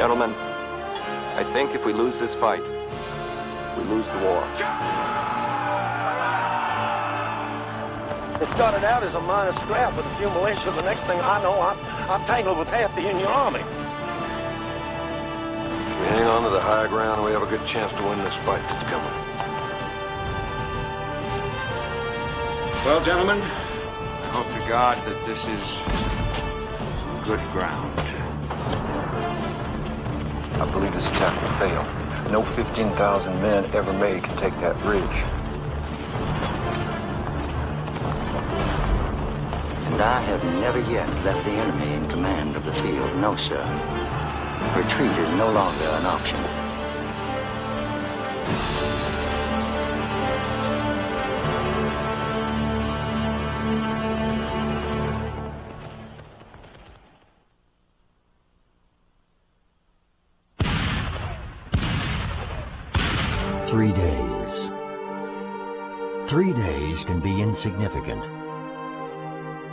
Gentlemen, I think if we lose this fight, we lose the war. It started out as a minor scrap with a few militia. The next thing I know, I'm tangled with half the Union Army. We hang on to the high ground, we have a good chance to win this fight that's coming. Well, gentlemen, I hope to God that this is good ground. I believe this attack will fail. No 15,000 men ever made can take that bridge. And I have never yet left the enemy in command of the field. No, sir. Retreat is no longer an option. Three days. 3 days can be insignificant.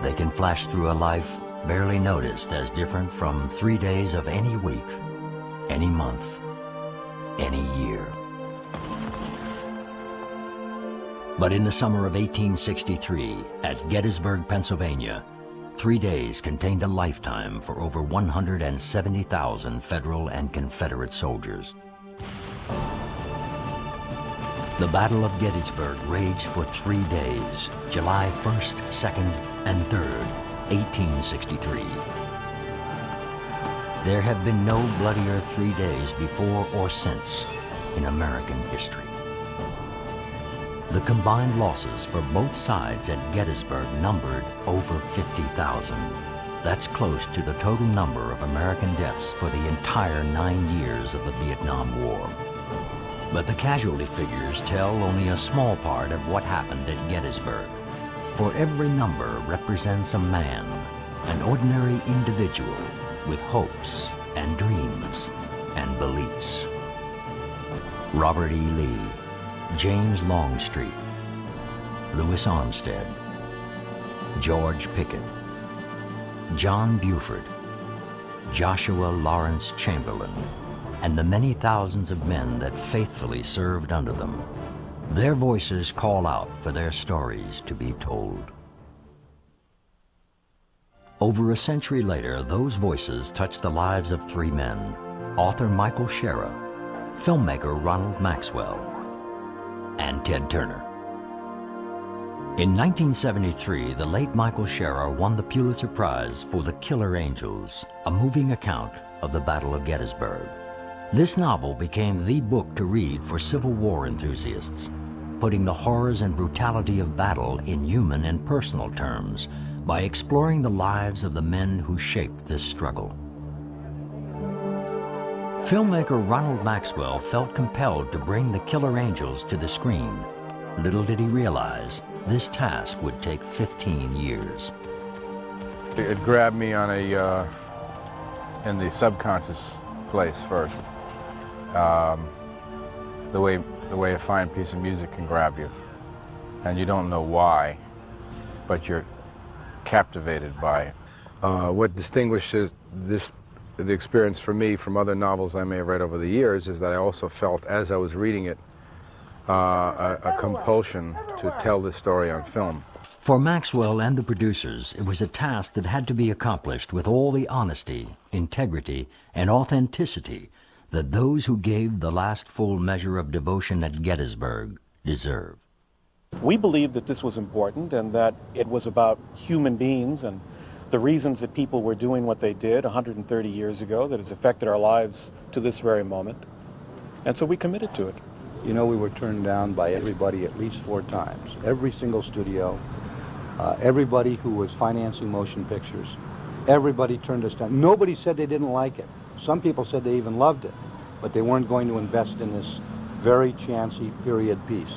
They can flash through a life barely noticed as different from 3 days of any week, any month, any year. But in the summer of 1863, at Gettysburg, Pennsylvania, 3 days contained a lifetime for over 170,000 Federal and Confederate soldiers. The Battle of Gettysburg raged for 3 days, July 1st, 2nd, and 3rd, 1863. There have been no bloodier 3 days before or since in American history. The combined losses for both sides at Gettysburg numbered over 50,000. That's close to the total number of American deaths for the entire 9 years of the Vietnam War. But the casualty figures tell only a small part of what happened at Gettysburg. For every number represents a man, an ordinary individual with hopes and dreams and beliefs. Robert E. Lee, James Longstreet, Louis Armstead, George Pickett, John Buford, Joshua Lawrence Chamberlain, and the many thousands of men that faithfully served under them. Their voices call out for their stories to be told. Over a century later, those voices touched the lives of 3 men: author Michael Shera, filmmaker Ronald Maxwell, and Ted Turner. In 1973, the late Michael Shera won the Pulitzer Prize for The Killer Angels, a moving account of the Battle of Gettysburg. This novel became the book to read for Civil War enthusiasts, putting the horrors and brutality of battle in human and personal terms by exploring the lives of the men who shaped this struggle. Filmmaker Ronald Maxwell felt compelled to bring the Killer Angels to the screen. Little did he realize this task would take 15 years. It grabbed me on in the subconscious place first. The way a fine piece of music can grab you, and you don't know why, but you're captivated by it. What distinguishes the experience for me from other novels I may have read over the years is that I also felt, as I was reading it, a compulsion to tell this story on film. For Maxwell and the producers, it was a task that had to be accomplished with all the honesty, integrity, and authenticity that those who gave the last full measure of devotion at Gettysburg deserve. We believed that this was important and that it was about human beings and the reasons that people were doing what they did 130 years ago that has affected our lives to this very moment. And so we committed to it. You know, we were turned down by everybody at least 4 times. Every single studio, everybody who was financing motion pictures, everybody turned us down. Nobody said they didn't like it. Some people said they even loved it, but they weren't going to invest in this very chancy period piece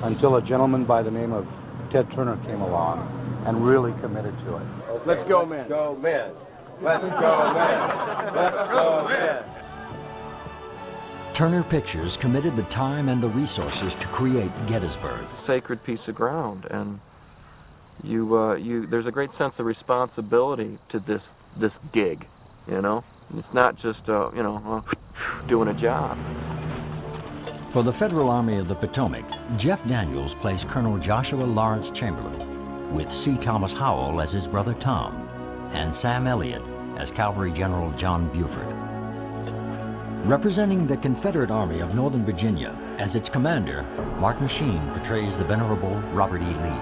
until a gentleman by the name of Ted Turner came along and really committed to it. Okay, let's go, men. Let's go, men. Let's go, men. Let's go, men. Turner Pictures committed the time and the resources to create Gettysburg. It's a sacred piece of ground, and there's a great sense of responsibility to this gig. you know? It's not just, you know, doing a job. For the Federal Army of the Potomac, Jeff Daniels plays Colonel Joshua Lawrence Chamberlain, with C. Thomas Howell as his brother Tom, and Sam Elliott as Cavalry General John Buford. Representing the Confederate Army of Northern Virginia, as its commander, Martin Sheen portrays the venerable Robert E. Lee.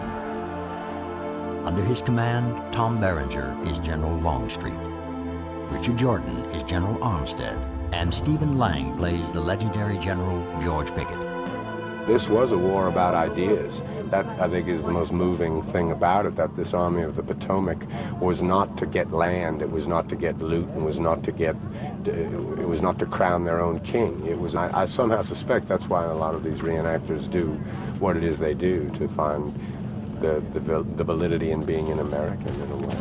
Under his command, Tom Berenger is General Longstreet. Richard Jordan is General Armstead, and Stephen Lang plays the legendary General George Pickett. This was a war about ideas. That, I think, is the most moving thing about it, that this Army of the Potomac was not to get land, it was not to get loot, and was not to get, it was not to crown their own king. It was, I somehow suspect that's why a lot of these reenactors do what it is they do, to find the validity in being an American in a way.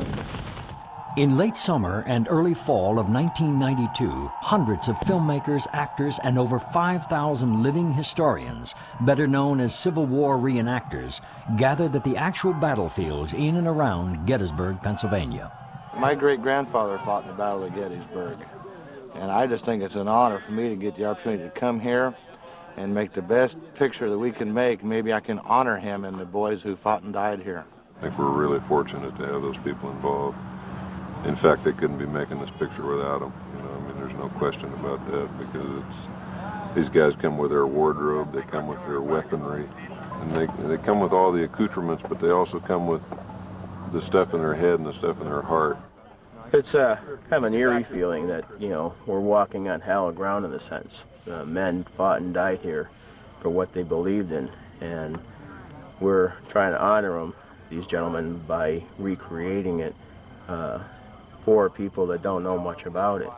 In late summer and early fall of 1992, hundreds of filmmakers, actors, and over 5,000 living historians, better known as Civil War reenactors, gathered at the actual battlefields in and around Gettysburg, Pennsylvania. My great-grandfather fought in the Battle of Gettysburg, and I just think it's an honor for me to get the opportunity to come here and make the best picture that we can make. Maybe I can honor him and the boys who fought and died here. I think we're really fortunate to have those people involved. In fact, they couldn't be making this picture without them. You know, I mean, there's no question about that, because these guys come with their wardrobe, they come with their weaponry, and they come with all the accoutrements, but they also come with the stuff in their head and the stuff in their heart. It's kind of an eerie feeling that, you know, we're walking on hallowed ground in a sense. Men fought and died here for what they believed in, and we're trying to honor them, these gentlemen, by recreating it for people that don't know much about it.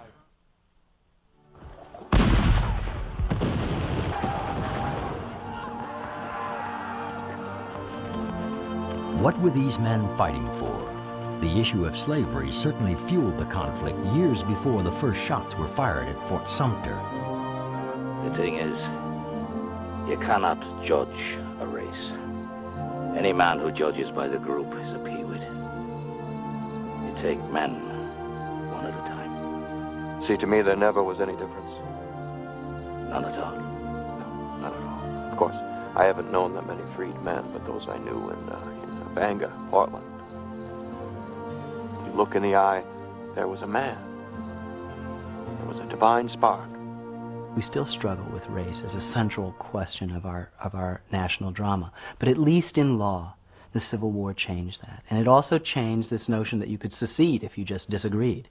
What were these men fighting for? The issue of slavery certainly fueled the conflict years before the first shots were fired at Fort Sumter. The thing is, you cannot judge a race. Any man who judges by the group is a peewit. You take men one at a time. See, to me, there never was any difference. None at all. No, not at all. Of course, I haven't known that many freed men, but those I knew in Banga, Portland. You look in the eye, there was a man. There was a divine spark. We still struggle with race as a central question of our national drama, but at least in law, the Civil War changed that. And it also changed this notion that you could secede if you just disagreed.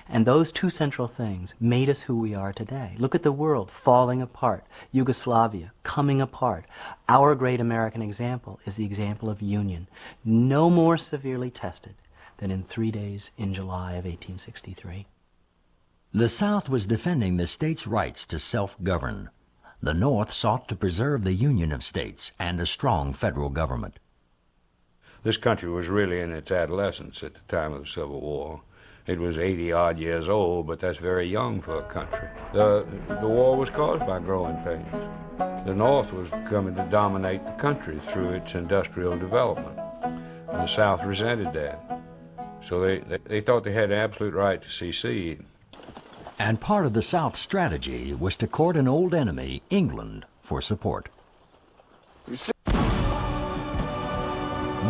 And those two central things made us who we are today. Look at the world falling apart, Yugoslavia coming apart. Our great American example is the example of union, no more severely tested than in 3 days in July of 1863. The South was defending the states' rights to self-govern. The North sought to preserve the union of states and a strong federal government. This country was really in its adolescence at the time of the Civil War. It was 80-odd years old, but that's very young for a country. The war was caused by growing pains. The North was coming to dominate the country through its industrial development, and the South resented that. So they thought they had an absolute right to secede. And part of the South's strategy was to court an old enemy, England, for support.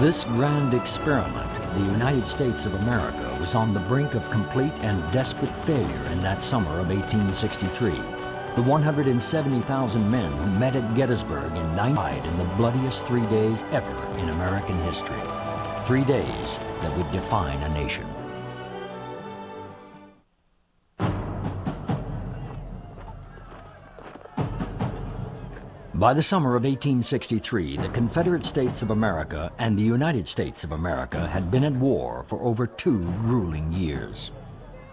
This grand experiment, the United States of America, was on the brink of complete and desperate failure in that summer of 1863. The 170,000 men who met at Gettysburg in 9 died in the bloodiest 3 days ever in American history. 3 days that would define a nation. By the summer of 1863, the Confederate States of America and the United States of America had been at war for over 2 grueling years.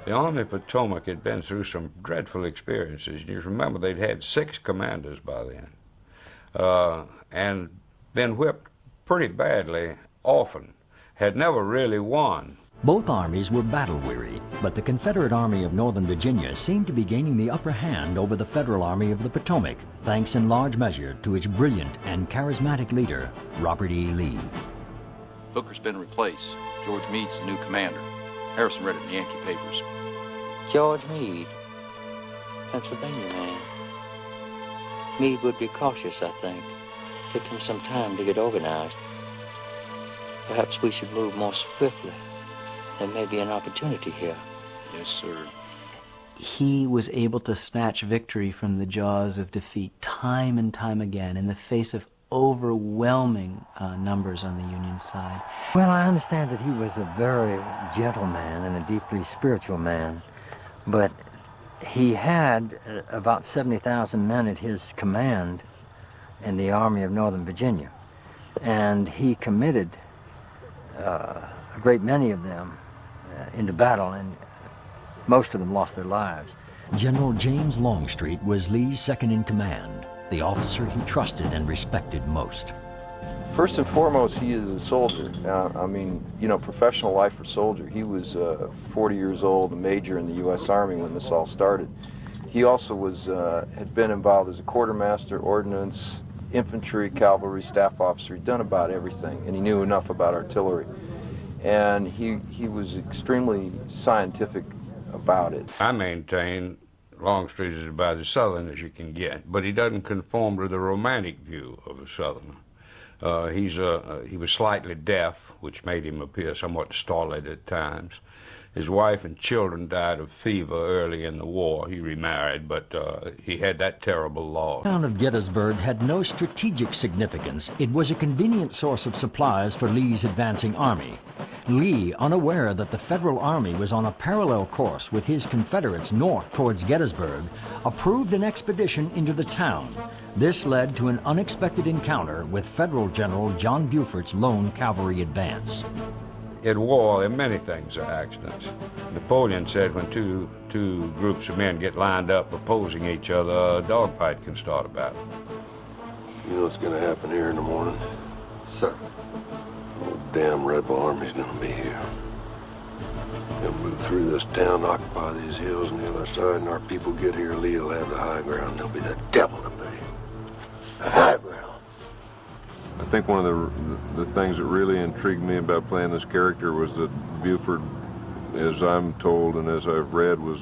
The Army of Potomac had been through some dreadful experiences. You remember they'd had 6 commanders by then, and been whipped pretty badly often, had never really won. Both armies were battle-weary, but the Confederate Army of Northern Virginia seemed to be gaining the upper hand over the Federal Army of the Potomac, thanks in large measure to its brilliant and charismatic leader, Robert E. Lee. Hooker's been replaced. George Meade's the new commander. Harrison read it in the Yankee papers. George Meade, Pennsylvania man. Meade would be cautious, I think. Take him some time to get organized. Perhaps we should move more swiftly. There may be an opportunity here. Yes, sir. He was able to snatch victory from the jaws of defeat time and time again in the face of overwhelming numbers on the Union side. Well, I understand that he was a very gentle man and a deeply spiritual man, but he had about 70,000 men at his command in the Army of Northern Virginia, and he committed a great many of them into battle, and most of them lost their lives. General James Longstreet was Lee's second in command, the officer he trusted and respected most. First and foremost, he is a soldier. I mean, you know, professional life for soldier. He was 40 years old, a major in the U.S. Army when this all started. He also was had been involved as a quartermaster, ordnance, infantry, cavalry, staff officer. He'd done about everything, and he knew enough about artillery. And he was extremely scientific about it. I maintain Longstreet is about as Southern as you can get, but he doesn't conform to the romantic view of a Southerner. He was slightly deaf, which made him appear somewhat stolid at times. His wife and children died of fever early in the war. He remarried, but he had that terrible loss. The town of Gettysburg had no strategic significance. It was a convenient source of supplies for Lee's advancing army. Lee, unaware that the Federal Army was on a parallel course with his Confederates north towards Gettysburg, approved an expedition into the town. This led to an unexpected encounter with Federal General John Buford's lone cavalry advance. In war, there are many things are accidents. Napoleon said when two groups of men get lined up opposing each other, a dogfight can start a battle. You know what's going to happen here in the morning? Sir. The damn rebel army's going to be here. They'll move through this town, occupy these hills on the other side, and our people get here, Lee will have the high ground. There'll be the devil to pay. The high ground. I think one of the things that really intrigued me about playing this character was that Buford, as I'm told and as I've read, was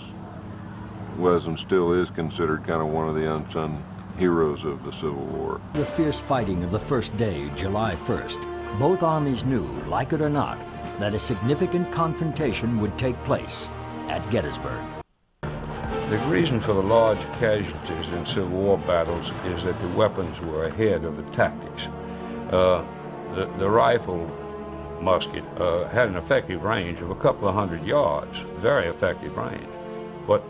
and still is considered kind of one of the unsung heroes of the Civil War. The fierce fighting of the first day, July 1st, both armies knew, like it or not, that a significant confrontation would take place at Gettysburg. The reason for the large casualties in Civil War battles is that the weapons were ahead of the tactics. The rifle musket had an effective range of a couple of 100 yards, very effective range. But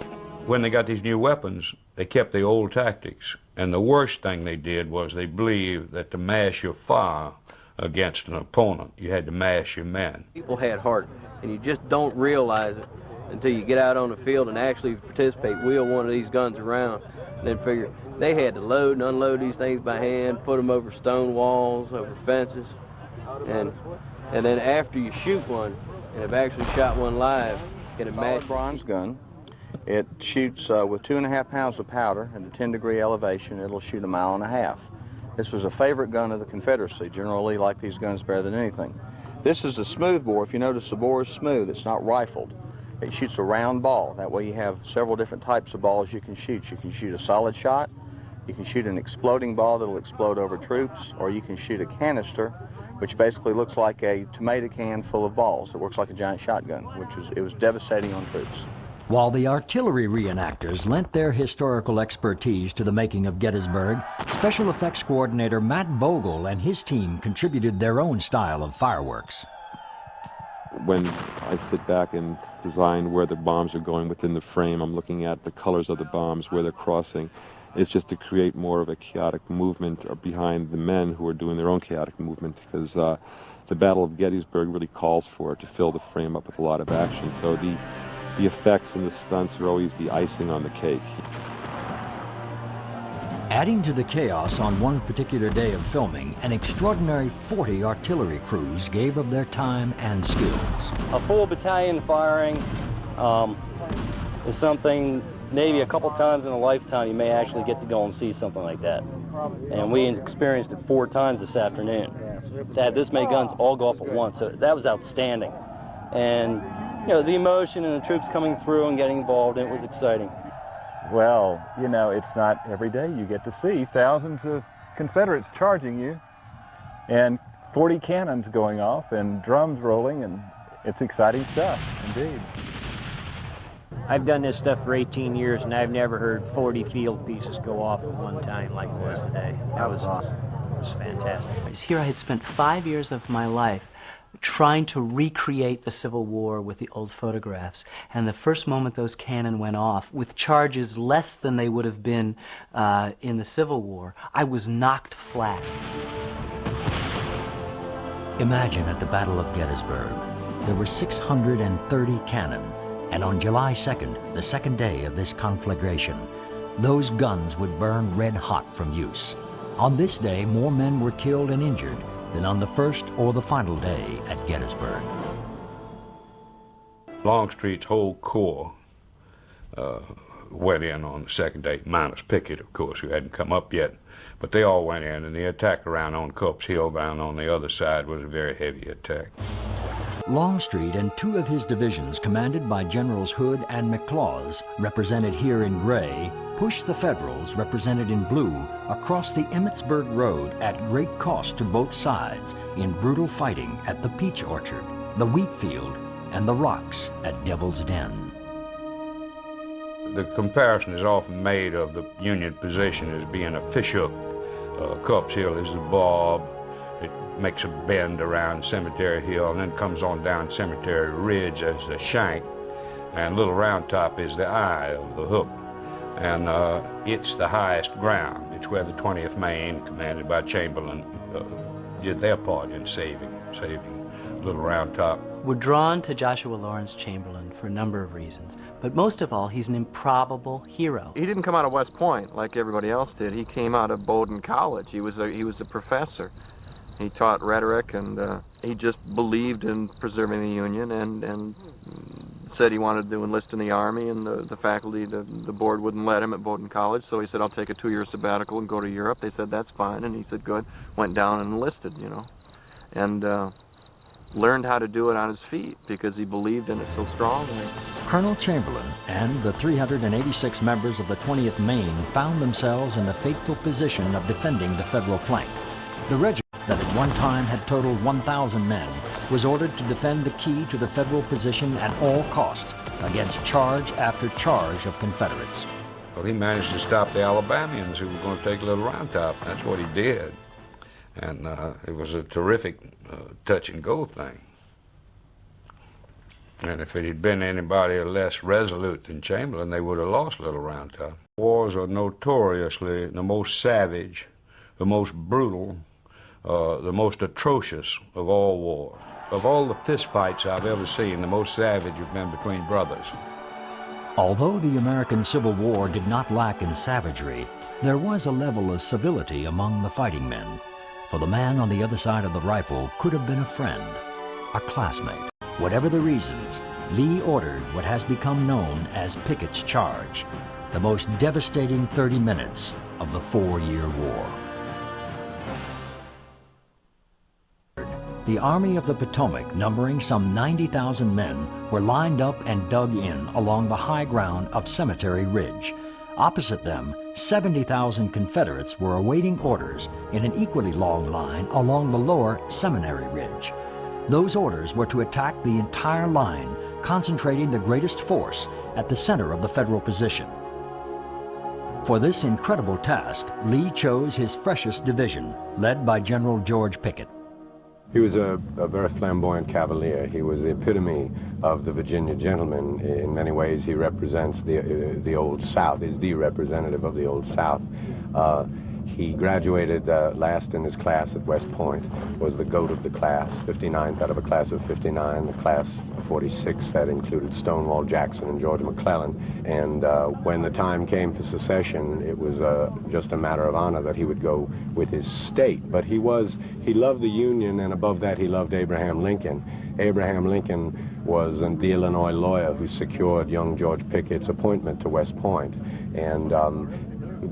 when they got these new weapons, they kept the old tactics. And the worst thing they did was they believed that to mash your fire against an opponent, you had to mash your men. People had heart, and you just don't realize it until you get out on the field and actually participate, wheel one of these guns around, and then figure they had to load and unload these things by hand, put them over stone walls, over fences, and then after you shoot one, and have actually shot one live, get a solid bronze gun. It shoots with 2.5 pounds of powder at a 10-degree elevation. It'll shoot 1.5 miles. This was a favorite gun of the Confederacy. General Lee liked these guns better than anything. This is a smooth bore. If you notice, the bore is smooth. It's not rifled. It shoots a round ball. That way you have several different types of balls you can shoot. You can shoot a solid shot, you can shoot an exploding ball that'll explode over troops, or you can shoot a canister, which basically looks like a tomato can full of balls. It works like a giant shotgun, it was devastating on troops. While the artillery reenactors lent their historical expertise to the making of Gettysburg, special effects coordinator Matt Vogel and his team contributed their own style of fireworks. When I sit back and design where the bombs are going within the frame, I'm looking at the colors of the bombs, where they're crossing. It's just to create more of a chaotic movement behind the men who are doing their own chaotic movement, because the Battle of Gettysburg really calls for it to fill the frame up with a lot of action. So the effects and the stunts are always the icing on the cake. Adding to the chaos on one particular day of filming, an extraordinary 40 artillery crews gave of their time and skills. A full battalion firing is something maybe a couple times in a lifetime you may actually get to go and see something like that. And we experienced it 4 times this afternoon. To have this many guns all go off at once, so that was outstanding. And you know, the emotion and the troops coming through and getting involved, and it was exciting. Well, you know, it's not every day you get to see thousands of Confederates charging you and 40 cannons going off and drums rolling, and it's exciting stuff, indeed. I've done this stuff for 18 years, and I've never heard 40 field pieces go off at one time like it was today. That was awesome. It was fantastic. Here I had spent 5 years of my life trying to recreate the Civil War with the old photographs, and the first moment those cannon went off, with charges less than they would have been in the Civil War, I was knocked flat. Imagine at the Battle of Gettysburg, there were 630 cannon, and on July 2nd, the second day of this conflagration, those guns would burn red hot from use. On this day, more men were killed and injured than on the first or the final day at Gettysburg. Longstreet's whole corps went in on the second day, minus Pickett, of course, who hadn't come up yet. But they all went in, and the attack around on Culp's Hill down on the other side was a very heavy attack. Longstreet and two of his divisions, commanded by Generals Hood and McLaws, represented here in gray, pushed the Federals, represented in blue, across the Emmitsburg Road at great cost to both sides in brutal fighting at the Peach Orchard, the Wheat Field, and the Rocks at Devil's Den. The comparison is often made of the Union position as being a fishhook. Culp's Hill is the bob. It makes a bend around Cemetery Hill and then comes on down Cemetery Ridge as the shank, and Little Round Top is the eye of the hook. And it's the highest ground. It's where the 20th Maine, commanded by Chamberlain, did their part in saving Little Round Top. We're drawn to Joshua Lawrence Chamberlain for a number of reasons, but most of all, he's an improbable hero. He didn't come out of West Point like everybody else did. He came out of Bowdoin College. He was a professor. He taught rhetoric, and he just believed in preserving the Union, and said he wanted to enlist in the Army, and the faculty, the board wouldn't let him at Bowdoin College, so he said, I'll take a 2-year sabbatical and go to Europe. They said, that's fine, and he said, good. Went down and enlisted, you know, and learned how to do it on his feet because he believed in it so strongly. Colonel Chamberlain and the 386 members of the 20th Maine found themselves in the fateful position of defending the Federal flank. The regiment, that at one time had totaled 1,000 men, was ordered to defend the key to the Federal position at all costs against charge after charge of Confederates. Well, he managed to stop the Alabamians who were going to take Little Round Top. That's what he did. And it was a terrific touch-and-go thing. And if it had been anybody less resolute than Chamberlain, they would have lost Little Round Top. Wars are notoriously the most savage, the most brutal, the most atrocious of all wars. Of all the fistfights I've ever seen, the most savage have been between brothers. Although the American Civil War did not lack in savagery, there was a level of civility among the fighting men. For the man on the other side of the rifle could have been a friend, a classmate. Whatever the reasons, Lee ordered what has become known as Pickett's Charge, the most devastating 30 minutes of the 4-year war. The Army of the Potomac, numbering some 90,000 men, were lined up and dug in along the high ground of Cemetery Ridge. Opposite them, 70,000 Confederates were awaiting orders in an equally long line along the lower Seminary Ridge. Those orders were to attack the entire line, concentrating the greatest force at the center of the Federal position. For this incredible task, Lee chose his freshest division, led by General George Pickett. He was a very flamboyant cavalier. He was the epitome of the Virginia gentleman. In many ways, he represents the Old South, is the representative of the Old South. He graduated last in his class at West Point, was the goat of the class, 59th out of a class of 59. The class of 46 that included Stonewall Jackson and George McClellan. And when the time came for secession, it was just a matter of honor that he would go with his state. But he loved the Union, and above that he loved Abraham Lincoln. Abraham Lincoln was the Illinois lawyer who secured young George Pickett's appointment to West Point. And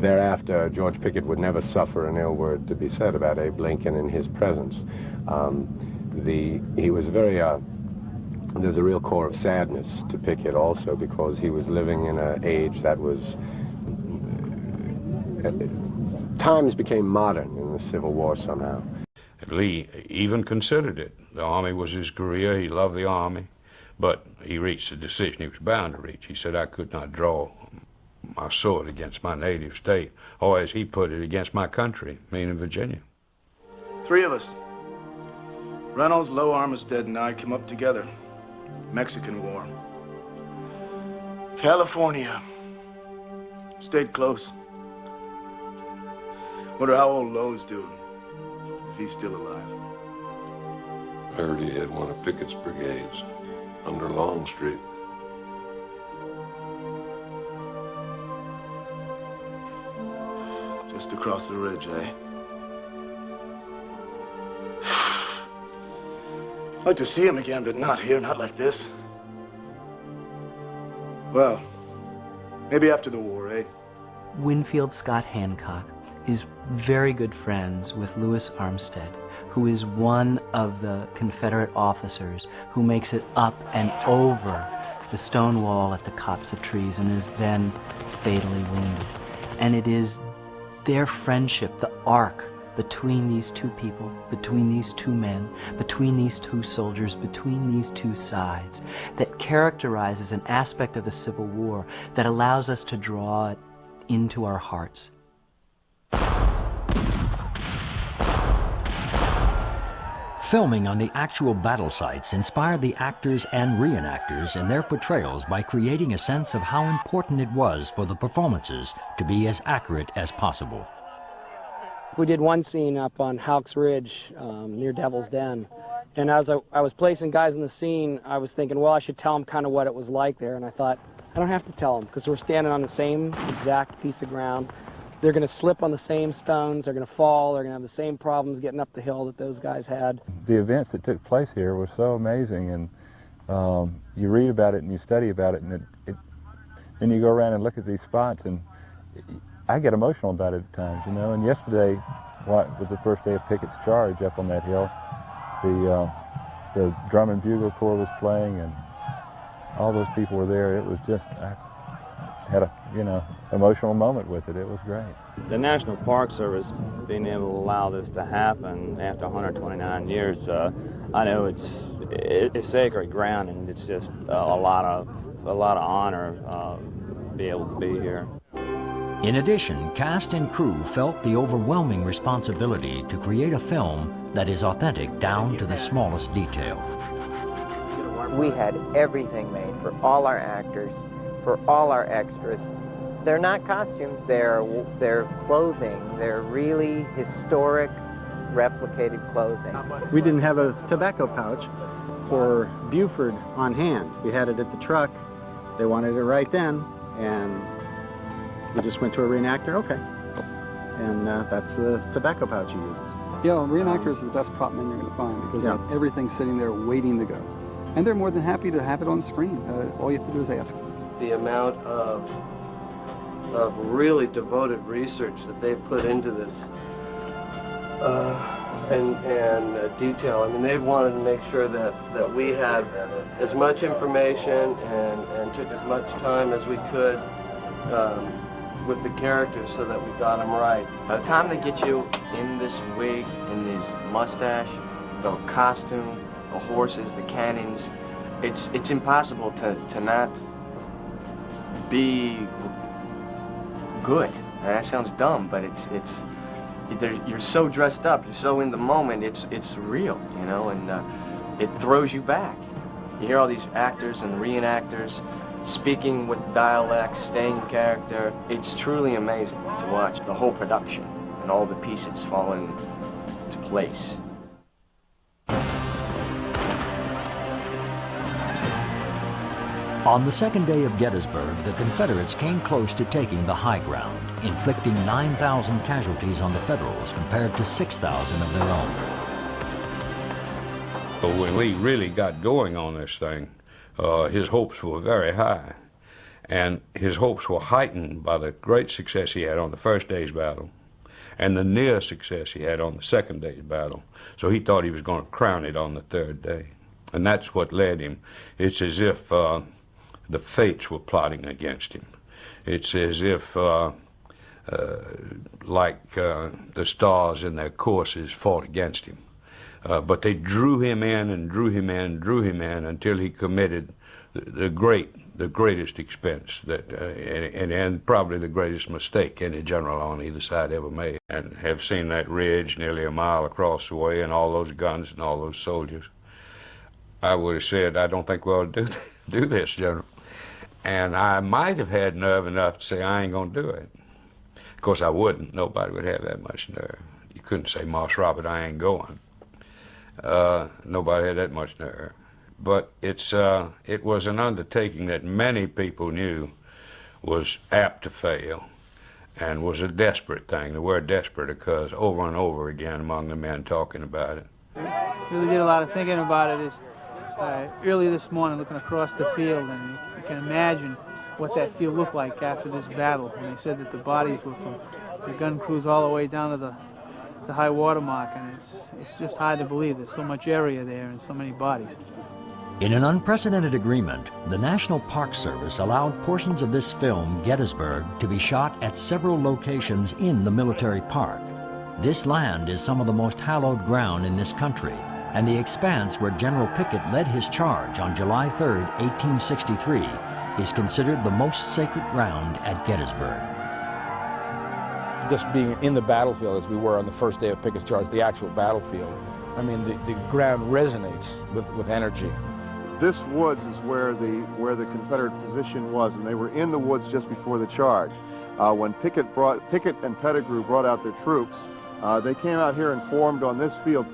thereafter, George Pickett would never suffer an ill word to be said about Abe Lincoln in his presence. He was very there's a real core of sadness to Pickett also, because he was living in an age that was, times became modern in the Civil War somehow. Lee even considered it. The Army was his career. He loved the Army. But he reached a decision he was bound to reach. He said, I could not draw my sword against my native state, or as he put it, against my country, meaning Virginia. 3 of us. Reynolds, Lowe, Armistead, and I came up together. Mexican War. California. Stayed close. Wonder how old Lowe's doing, if he's still alive. I heard he had one of Pickett's brigades under Longstreet. Just across the ridge, eh? I'd like to see him again, but not here, not like this. Well, maybe after the war, eh? Winfield Scott Hancock is very good friends with Louis Armstead, who is one of the Confederate officers who makes it up and over the stone wall at the copse of trees and is then fatally wounded. And it is their friendship, the arc between these two people, between these two men, between these two soldiers, between these two sides, that characterizes an aspect of the Civil War that allows us to draw it into our hearts. Filming on the actual battle sites inspired the actors and reenactors in their portrayals by creating a sense of how important it was for the performances to be as accurate as possible. We did one scene up on Houck's Ridge near Devil's Den, and as I was placing guys in the scene, I was thinking, well, I should tell them kind of what it was like there, and I thought, I don't have to tell them, because we're standing on the same exact piece of ground. They're going to slip on the same stones, they're going to fall, they're going to have the same problems getting up the hill that those guys had. The events that took place here were so amazing, and you read about it and you study about it, and then you go around and look at these spots, and I get emotional about it at times, you know. And yesterday, with the first day of Pickett's charge up on that hill, the drum and bugle corps was playing, and all those people were there. It was just, I had a, emotional moment with it. It was great. The National Park Service being able to allow this to happen after 129 years, I know it's sacred ground, and it's just a lot of honor to be able to be here. In addition, cast and crew felt the overwhelming responsibility to create a film that is authentic down to the smallest detail. We had everything made for all our actors, for all our extras. They're not costumes, they're clothing. They're really historic, replicated clothing. We didn't have a tobacco pouch for Buford on hand. We had it at the truck. They wanted it right then, and we just went to a reenactor, okay. And that's the tobacco pouch he uses. Yeah, reenactor is the best prop man you're going to find, because everything's sitting there waiting to go. And they're more than happy to have it on screen. All you have to do is ask. The amount of really devoted research that they've put into this and detail. I mean, they wanted to make sure that we had as much information and took as much time as we could with the characters so that we got them right. By the time they get you in this wig, in this mustache, the costume, the horses, the cannons, it's impossible to not be good. And that sounds dumb, but you're so dressed up, you're so in the moment, it's real, and it throws you back. You hear all these actors and reenactors speaking with dialect, staying in character. It's truly amazing to watch the whole production and all the pieces fall into place. On the second day of Gettysburg, the Confederates came close to taking the high ground, inflicting 9,000 casualties on the Federals compared to 6,000 of their own. But when Lee really got going on this thing, his hopes were very high. And his hopes were heightened by the great success he had on the first day's battle and the near success he had on the second day's battle. So he thought he was going to crown it on the third day. And that's what led him. It's as if the fates were plotting against him. It's as if, like the stars in their courses fought against him. But they drew him in and drew him in and drew him in until he committed the greatest expense that, and probably the greatest mistake any general on either side ever made. And have seen that ridge nearly a mile across the way and all those guns and all those soldiers. I would have said, I don't think we'll do this, General. And I might have had nerve enough to say, I ain't gonna do it. Of course I wouldn't. Nobody would have that much nerve. You couldn't say, Marse Robert, I ain't going. Nobody had that much nerve. But it was an undertaking that many people knew was apt to fail and was a desperate thing. The word desperate occurs over and over again among the men talking about it. Really did a lot of thinking about it. Early this morning, looking across the field, and you can imagine what that field looked like after this battle. And they said that the bodies were from the gun crews all the way down to the high water mark, and it's just hard to believe there's so much area there and so many bodies. In an unprecedented agreement, the National Park Service allowed portions of this film, Gettysburg, to be shot at several locations in the military park. This land is some of the most hallowed ground in this country, and the expanse where General Pickett led his charge on July 3, 1863, is considered the most sacred ground at Gettysburg. Just being in the battlefield as we were on the first day of Pickett's charge, the actual battlefield, I mean, the ground resonates with energy. This woods is where the Confederate position was, and they were in the woods just before the charge. When Pickett and Pettigrew brought out their troops, they came out here and formed on this field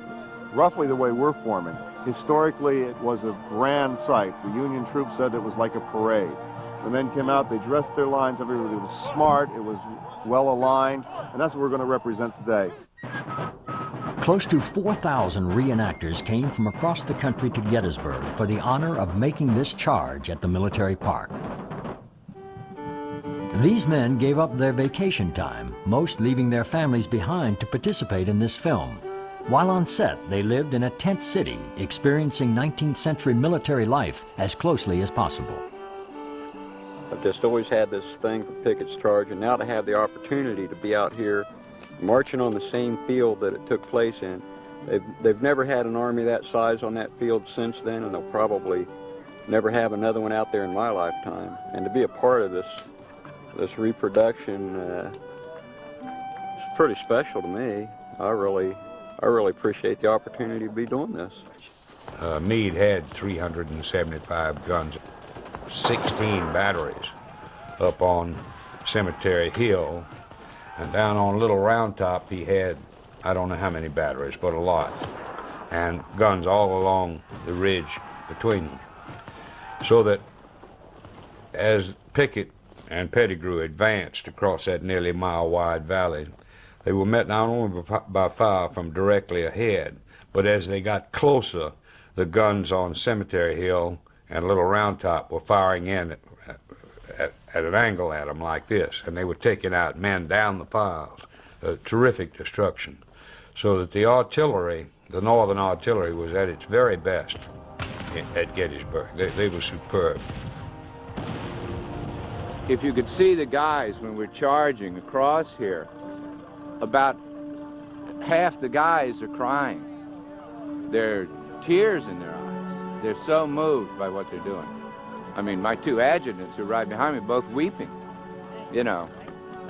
roughly the way we're forming. Historically, it was a grand sight. The Union troops said it was like a parade. The men came out, they dressed their lines, everybody was smart, it was well aligned, and that's what we're going to represent today. Close to 4,000 reenactors came from across the country to Gettysburg for the honor of making this charge at the military park. These men gave up their vacation time, most leaving their families behind to participate in this film. While on set, they lived in a tent city, experiencing 19th century military life as closely as possible. I've just always had this thing for Pickett's charge, and now to have the opportunity to be out here marching on the same field that it took place in. They've never had an army that size on that field since then, and they'll probably never have another one out there in my lifetime. And to be a part of this reproduction, it's pretty special to me. I really appreciate the opportunity to be doing this. Meade had 375 guns, 16 batteries up on Cemetery Hill, and down on Little Round Top he had, I don't know how many batteries, but a lot, and guns all along the ridge between them. So that as Pickett and Pettigrew advanced across that nearly mile-wide valley, they were met not only by fire from directly ahead, but as they got closer, the guns on Cemetery Hill and Little Round Top were firing in at an angle at them like this, and they were taking out men down the piles. Terrific destruction. So that the artillery, the Northern artillery, was at its very best at Gettysburg. They were superb. If you could see the guys when we're charging across here, about half the guys are crying. There are tears in their eyes. They're so moved by what they're doing. I mean, my two adjutants who are right behind me, both weeping, you know,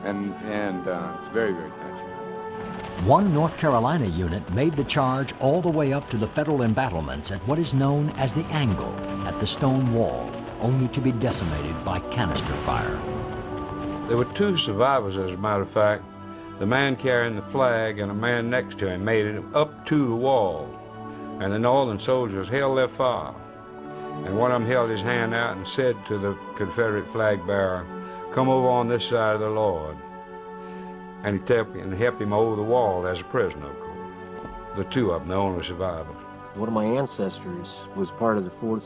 and it's very, very touching. One North Carolina unit made the charge all the way up to the Federal embattlements at what is known as the Angle at the stone wall, only to be decimated by canister fire. There were two survivors, as a matter of fact. The man carrying the flag and a man next to him made it up to the wall, and the Northern soldiers held their fire. And one of them held his hand out and said to the Confederate flag bearer, "Come over on this side of the Lord." And he helped him over the wall as a prisoner, of course. The two of them, the only survivors. One of my ancestors was part of the 4th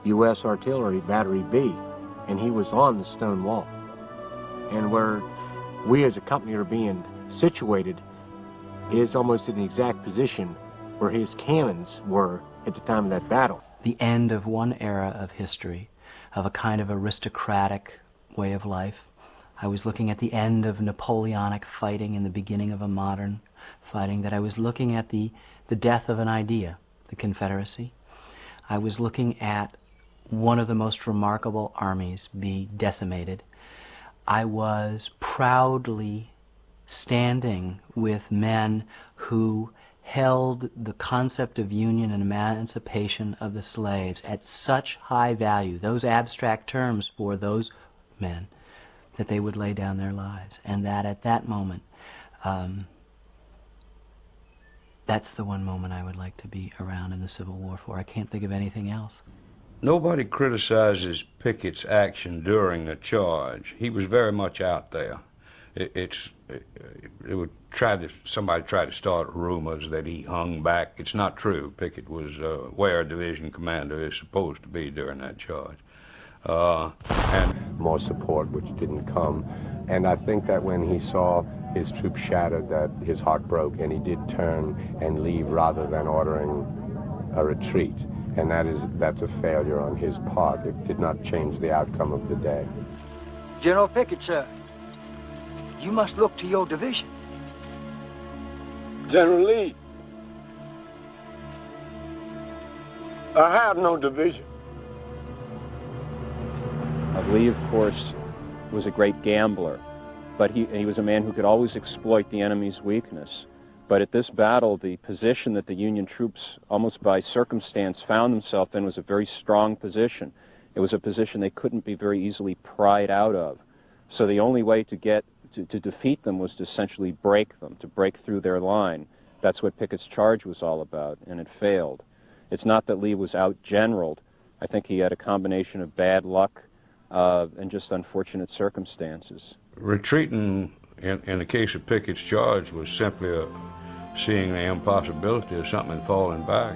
U.S. Artillery, Battery B, and he was on the stone wall. And where we as a company are being situated is almost in the exact position where his cannons were at the time of that battle. the end of one era of history, of a kind of aristocratic way of life. I was looking at the end of Napoleonic fighting and the beginning of a modern fighting, that I was looking at the death of an idea, the Confederacy. I was looking at one of the most remarkable armies be decimated. I was proudly standing with men who held the concept of union and emancipation of the slaves at such high value, those abstract terms for those men, that they would lay down their lives. And that at that moment, that's the one moment I would like to be around in the Civil War for. I can't think of anything else. Nobody criticizes Pickett's action during the charge. He was very much out there. Somebody tried to start rumors that he hung back. It's not true. Pickett was where a division commander is supposed to be during that charge. And more support, which didn't come. And I think that when he saw his troops shattered, that his heart broke, and he did turn and leave rather than ordering a retreat. And that's a failure on his part. It did not change the outcome of the day. General Pickett, sir, you must look to your division. General Lee, I have no division. Lee, of course, was a great gambler, but he was a man who could always exploit the enemy's weakness. But at this battle, the position that the Union troops, almost by circumstance, found themselves in was a very strong position. It was a position they couldn't be very easily pried out of. So the only way to defeat them was to essentially break them, to break through their line. That's what Pickett's charge was all about, and it failed. It's not that Lee was out-generaled. I think he had a combination of bad luck and just unfortunate circumstances. Retreating, in the case of Pickett's charge, was simply seeing the impossibility of something falling back.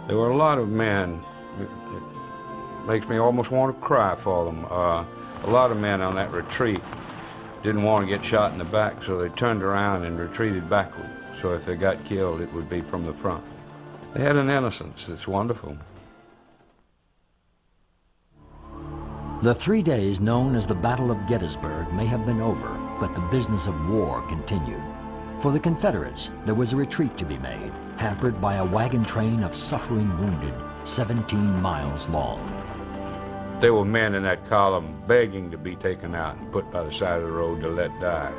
There were a lot of men, it makes me almost want to cry for them. A lot of men on that retreat didn't want to get shot in the back, so they turned around and retreated backward. So if they got killed, it would be from the front. They had an innocence that's wonderful. The 3 days known as the Battle of Gettysburg may have been over, but the business of war continued. For the Confederates, there was a retreat to be made, hampered by a wagon train of suffering wounded, 17 miles long. There were men in that column begging to be taken out and put by the side of the road to let die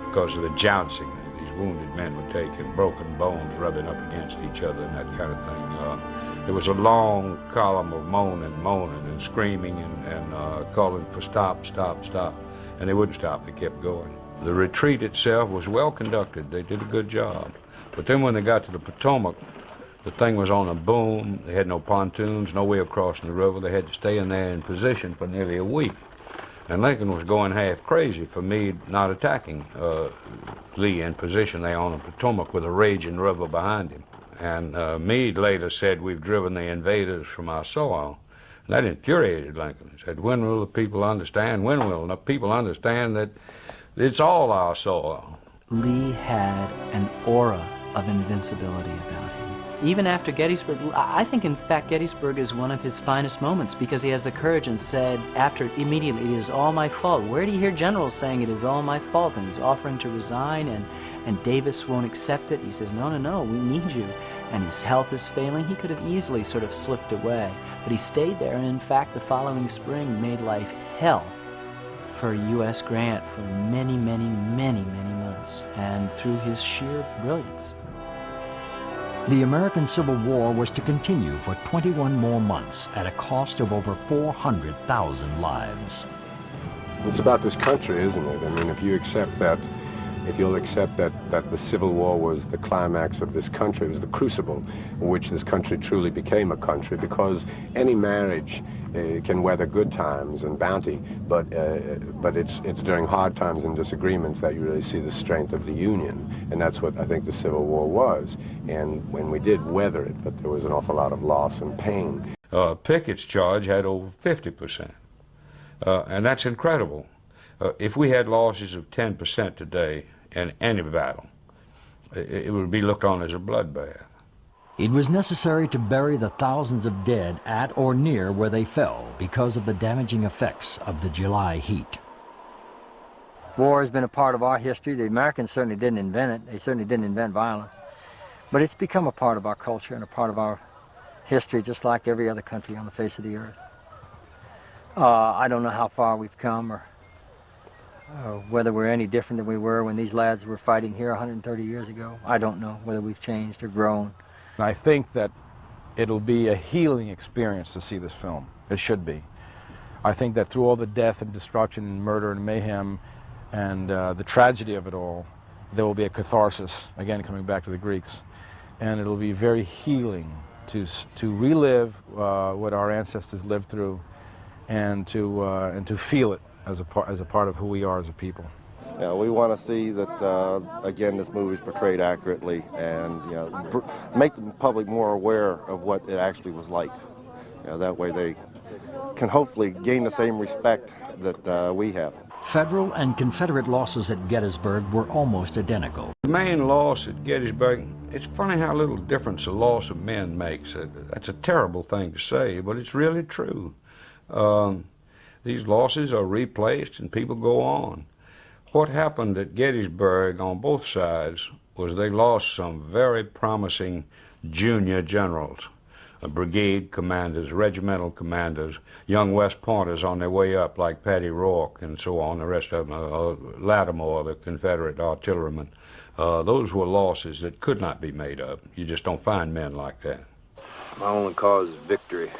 because of the jouncing that these wounded men would take and broken bones rubbing up against each other and that kind of thing. There was a long column of moaning and screaming and calling for stop, stop, stop, and they wouldn't stop. They kept going. The retreat itself was well conducted. They did a good job. But then when they got to the Potomac, the thing was on a boom. They had no pontoons, no way of crossing the river. They had to stay in there in position for nearly a week. And Lincoln was going half crazy for Meade not attacking Lee in position there on the Potomac with a raging river behind him. And Meade later said, "We've driven the invaders from our soil." And that infuriated Lincoln. He said, "When will the people understand? When will the people understand that it's all our soil?" Lee had an aura of invincibility about him. Even after Gettysburg, I think in fact Gettysburg is one of his finest moments because he has the courage and said after immediately, "It is all my fault." Where do you hear generals saying it is all my fault and he's offering to resign and Davis won't accept it? He says, no, we need you. And his health is failing. He could have easily sort of slipped away, but he stayed there, and in fact the following spring made life hell for U.S. Grant for many, many, many, many months, and through his sheer brilliance. The American Civil War was to continue for 21 more months at a cost of over 400,000 lives. It's about this country, isn't it? I mean, if you'll accept that the Civil War was the climax of this country, it was the crucible in which this country truly became a country, because any marriage can weather good times and bounty, but it's during hard times and disagreements that you really see the strength of the Union, and that's what I think the Civil War was. And when we did weather it, but there was an awful lot of loss and pain. Pickett's charge had over 50%, and that's incredible. If we had losses of 10% today in any battle, it would be looked on as a bloodbath. It was necessary to bury the thousands of dead at or near where they fell because of the damaging effects of the July heat. War has been a part of our history. The Americans certainly didn't invent it. They certainly didn't invent violence. But it's become a part of our culture and a part of our history, just like every other country on the face of the earth. I don't know how far we've come or whether we're any different than we were when these lads were fighting here 130 years ago. I don't know whether we've changed or grown. I think that it'll be a healing experience to see this film. It should be. I think that through all the death and destruction and murder and mayhem and the tragedy of it all, there will be a catharsis, again coming back to the Greeks, and it'll be very healing to relive what our ancestors lived through and to feel it as a part of who we are as a people. Yeah, we want to see that, again, this movie is portrayed accurately and, you know, make the public more aware of what it actually was like. You know, that way they can hopefully gain the same respect that we have. Federal and Confederate losses at Gettysburg were almost identical. The main loss at Gettysburg, it's funny how little difference the loss of men makes. That's a terrible thing to say, but it's really true. These losses are replaced and people go on. What happened at Gettysburg on both sides was they lost some very promising junior generals, brigade commanders, regimental commanders, young West Pointers on their way up like Patty Rourke and so on, the rest of them, Lattimore, the Confederate artilleryman. Those were losses that could not be made up. You just don't find men like that. My only cause is victory.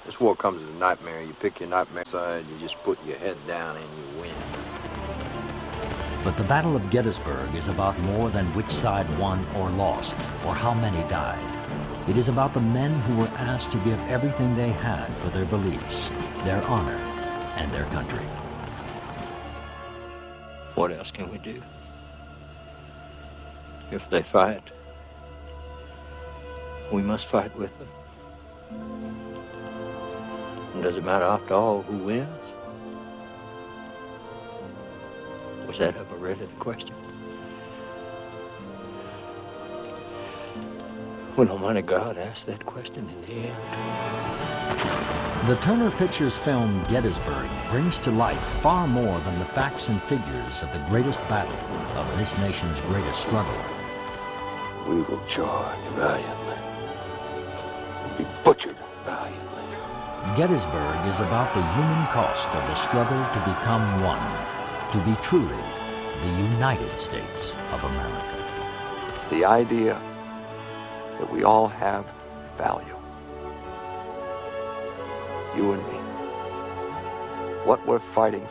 This war comes as a nightmare. You pick your nightmare side, you just put your head down and you win. But the Battle of Gettysburg is about more than which side won or lost, or how many died. It is about the men who were asked to give everything they had for their beliefs, their honor, and their country. What else can we do? If they fight, we must fight with them. And does it matter after all who wins? Was that ever really the question? When Almighty God asked that question in the end. The Turner Pictures film Gettysburg brings to life far more than the facts and figures of the greatest battle of this nation's greatest struggle. We will charge valiantly and be butchered valiantly. Gettysburg is about the human cost of the struggle to become one, to be truly the United States of America. It's the idea that we all have value. You and me. What we're fighting